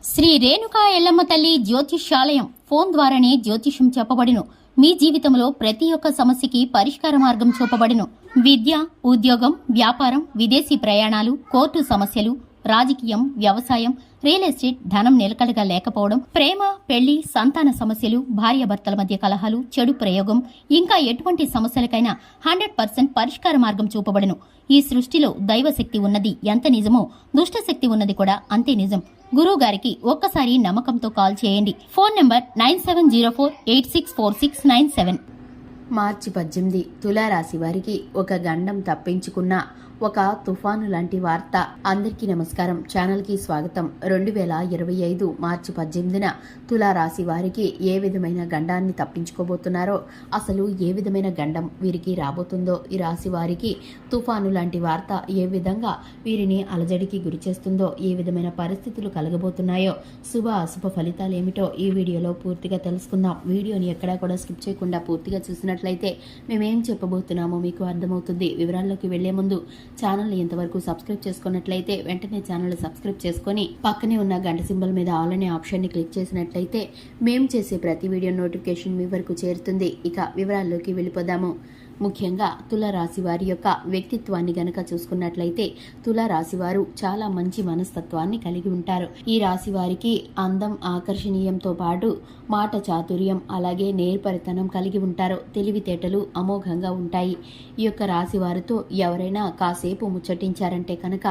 శ్రీ రేణుకా ఎల్లమ్మ తల్లి జ్యోతిష్యాలయం ఫోన్ ద్వారానే జ్యోతిష్యం చెప్పబడును. మీ జీవితంలో ప్రతి ఒక్క సమస్యకి పరిష్కార మార్గం చూపబడును. విద్య, ఉద్యోగం, వ్యాపారం, విదేశీ ప్రయాణాలు, కోర్టు సమస్యలు, రాజకీయం, వ్యవసాయం, రియల్ ఎస్టేట్, ధనం నిలకడగా లేకపోవడం, ప్రేమ, పెళ్లి, సంతాన సమస్యలు, భార్యాభర్తల మధ్య కలహాలు, చెడు ప్రయోగం, ఇంకా ఎటువంటి సమస్యలకైనా 100% పరిష్కార మార్గం చూపబడును. ఈ సృష్టిలో దైవశక్తి ఉన్నది ఎంత నిజమో దుష్ట శక్తి ఉన్నది కూడా అంతే నిజం. గురువు గారికి ఒక్కసారి నమ్మకంతో కాల్ చేయండి. Phone number 9704864697. మార్చి 18 తులారాశి వారికి ఒక గండం తప్పించుకున్న ఒక తుఫాను లాంటి వార్త. అందరికీ నమస్కారం, ఛానల్కి స్వాగతం. 2025 మార్చి 18న తులారాశి వారికి ఏ విధమైన గండాన్ని తప్పించుకోబోతున్నారో, అసలు ఏ విధమైన గండం వీరికి రాబోతుందో, ఈ రాశి వారికి తుఫాను లాంటి వార్త ఏ విధంగా వీరిని అలజడికి గురి చేస్తుందో, ఏ విధమైన పరిస్థితులు కలగబోతున్నాయో, శుభ అశుభ ఫలితాలు ఏమిటో ఈ వీడియోలో పూర్తిగా తెలుసుకుందాం. వీడియోని ఎక్కడా కూడా స్కిప్ చేయకుండా పూర్తిగా చూసినట్లయితే మేమేం చెప్పబోతున్నామో మీకు అర్థమవుతుంది. వివరాల్లోకి వెళ్లే ముందు ఛానల్ని ఇంతవరకు సబ్స్క్రైబ్ చేసుకున్నట్లయితే వెంటనే ఛానల్ సబ్స్క్రైబ్ చేసుకుని పక్కనే ఉన్న గంట సింబల్ మీద ఆల్ అనే ఆప్షన్ని క్లిక్ చేసినట్లయితే మేము చేసే ప్రతి వీడియో నోటిఫికేషన్ మీ వరకు చేరుతుంది. ఇక వివరాల్లోకి వెళ్ళిపోదాము. ముఖ్యంగా తులారాశి వారి యొక్క వ్యక్తిత్వాన్ని గనక చూసుకున్నట్లయితే తులారాశి వారు చాలా మంచి మనస్తత్వాన్ని కలిగి ఉంటారు. ఈ రాశి వారికి అందం, ఆకర్షణీయంతో పాటు మాట చాతుర్యం, అలాగే నేర్పరితనం కలిగి ఉంటారు. తెలివితేటలు అమోఘంగా ఉంటాయి. ఈ యొక్క రాశి వారితో ఎవరైనా కాసేపు ముచ్చటించారంటే కనుక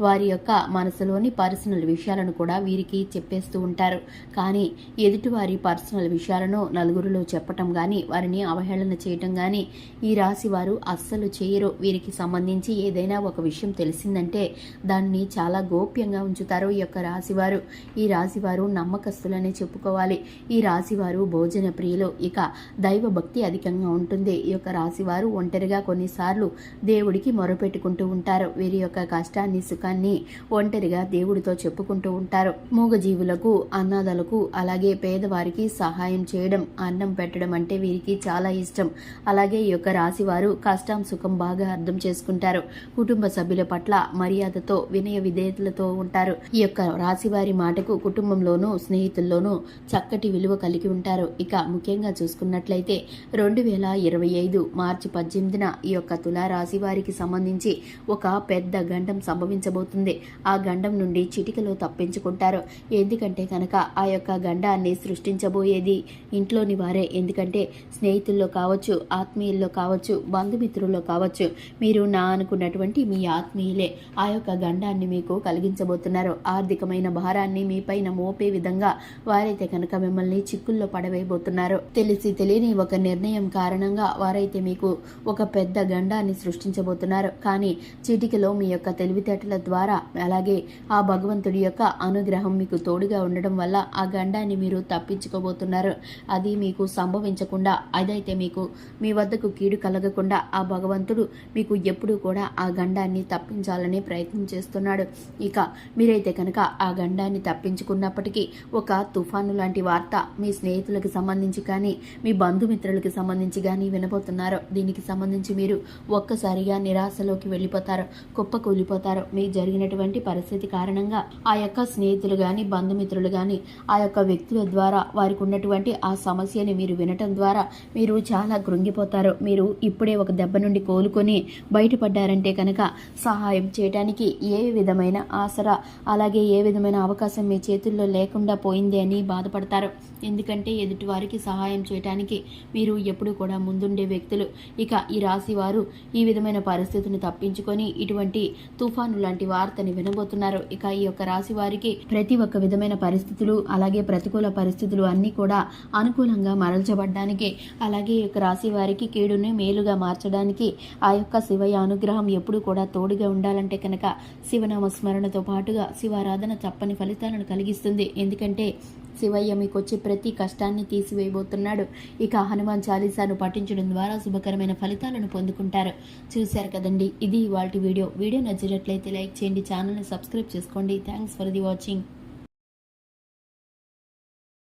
వారి యొక్క మనసులోని పర్సనల్ విషయాలను కూడా వీరికి చెప్పేస్తూ ఉంటారు. కానీ ఎదుటివారి పర్సనల్ విషయాలను నలుగురిలో చెప్పటం గాని, వారిని అవహేళన చేయటం గాని ఈ రాశి వారు అస్సలు చేయరు. వీరికి సంబంధించి ఏదైనా ఒక విషయం తెలిసిందంటే దాన్ని చాలా గోప్యంగా ఉంచుతారు ఈ యొక్క రాశివారు. ఈ రాశివారు నమ్మకస్తులనే చెప్పుకోవాలి. ఈ రాశివారు భోజన ప్రియులు. ఇక దైవ భక్తి అధికంగా ఉంటుంది. ఈ యొక్క రాశివారు ఒంటరిగా కొన్నిసార్లు దేవుడికి మొరపెట్టుకుంటూ ఉంటారు. వీరి యొక్క కష్టాన్ని, సుఖాన్ని ఒంటరిగా దేవుడితో చెప్పుకుంటూ ఉంటారు. మూగజీవులకు, అనాథలకు, అలాగే పేదవారికి సహాయం చేయడం, అన్నం పెట్టడం అంటే వీరికి చాలా ఇష్టం. అలాగే ఈ యొక్క రాశివారు కష్టం, సుఖం బాగా అర్థం చేసుకుంటారు. కుటుంబ సభ్యుల పట్ల మర్యాదతో, వినయ విధేయతలతో ఉంటారు. ఈ యొక్క రాశివారి మాటకు కుటుంబంలోనూ, స్నేహితుల్లోనూ చక్కటి విలువ కలిగి ఉంటారు. ఇక ముఖ్యంగా చూసుకున్నట్లయితే 2025 మార్చి 18న ఈ యొక్క తులారాశి వారికి సంబంధించి ఒక పెద్ద గండం సంభవించబోతుంది. ఆ గండం నుండి చిటికలో తప్పించుకుంటారు. ఎందుకంటే కనుక ఆ యొక్క గండాన్ని సృష్టించబోయేది ఇంట్లోని వారే. ఎందుకంటే స్నేహితుల్లో కావచ్చు, ఆత్మీయుల్లో కావచ్చు, బంధుమిత్రుల్లో కావచ్చు, మీరు నా అనుకున్నటువంటి మీ ఆత్మీయులే ఆ యొక్క గండాన్ని మీకు కలిగించబోతున్నారు. ఆర్థికమైన భారాన్ని మీ పైన మోపే విధంగా వారైతే కనుక మిమ్మల్ని చిక్కుల్లో పడవేయబోతున్నారు. తెలిసి తెలియని ఒక నిర్ణయం కారణంగా వారైతే మీకు ఒక పెద్ద గండాన్ని సృష్టించబోతున్నారు. కానీ చిటికలో మీ యొక్క తెలివితేటల ద్వారా, అలాగే ఆ భగవంతుడి యొక్క అనుగ్రహం మీకు తోడుగా ఉండడం వల్ల ఆ గండాన్ని మీరు తప్పించుకోబోతున్నారు. అది మీకు సంభవించకుండా, అదైతే మీకు మీ వద్దకు కీడు కలగకుండా ఆ భగవంతుడు మీకు ఎప్పుడూ కూడా ఆ గండాన్ని తప్పించాలనే ప్రయత్నం చేస్తున్నాడు. ఇక మీరైతే కనుక ఆ గండాన్ని తప్పించుకున్నప్పటికీ ఒక తుఫాను లాంటి వార్త మీ స్నేహితులకు సంబంధించి కానీ, మీ బంధుమిత్రులకి సంబంధించి కానీ వినబోతున్నారు. దీనికి సంబంధించి మీరు ఒక్కసారిగా నిరాశలోకి వెళ్ళిపోతారు, కుప్పకూలిపోతారు. మీకు జరిగినటువంటి పరిస్థితి కారణంగా ఆ యొక్క స్నేహితులు కానీ, బంధుమిత్రులు కానీ ఆ యొక్క వ్యక్తుల ద్వారా వారికి ఉన్నటువంటి ఆ సమస్యని మీరు వినటం ద్వారా మీరు చాలా కృంగిపోతారు. మీరు ఇప్పుడే ఒక దెబ్బ నుండి కోలుకొని బయటపడ్డారంటే కనుక సహాయం చేయడానికి ఏ విధమైన ఆసరా, అలాగే ఏ విధమైన అవకాశం మీ చేతుల్లో లేకుండా పోయింది అని బాధపడతారు. ఎందుకంటే ఎదుటి వారికి సహాయం చేయడానికి మీరు ఎప్పుడు కూడా ముందుండే వ్యక్తులు. ఇక ఈ రాశి వారు ఈ విధమైన పరిస్థితిని తప్పించుకొని ఇటువంటి తుఫాను లాంటి వార్తని వినబోతున్నారు. ఇక ఈ యొక్క రాశి వారికి ప్రతి ఒక్క విధమైన పరిస్థితులు, అలాగే ప్రతికూల పరిస్థితులు అన్నీ కూడా అనుకూలంగా మరల్చబడ్డానికి, అలాగే ఈ యొక్క రాశి వారికి కీడుని మేలుగా మార్చడానికి ఆ యొక్క శివయ్య అనుగ్రహం ఎప్పుడు కూడా తోడుగా ఉండాలంటే కనుక శివనామ స్మరణతో పాటుగా శివారాధన తప్పని ఫలితాలను కలిగిస్తుంది. ఎందుకంటే శివయ్య మీకు వచ్చే ప్రతి కష్టాన్ని తీసివేయబోతున్నాడు. ఇక హనుమాన్ చాలీసాను పఠించడం ద్వారా శుభకరమైన ఫలితాలను పొందుకుంటారు. చూశారు కదండి, ఇది ఇవాల్టి వీడియో. వీడియో నచ్చినట్లయితే లైక్ చేయండి, ఛానల్ని సబ్స్క్రైబ్ చేసుకోండి. Thanks for the watching.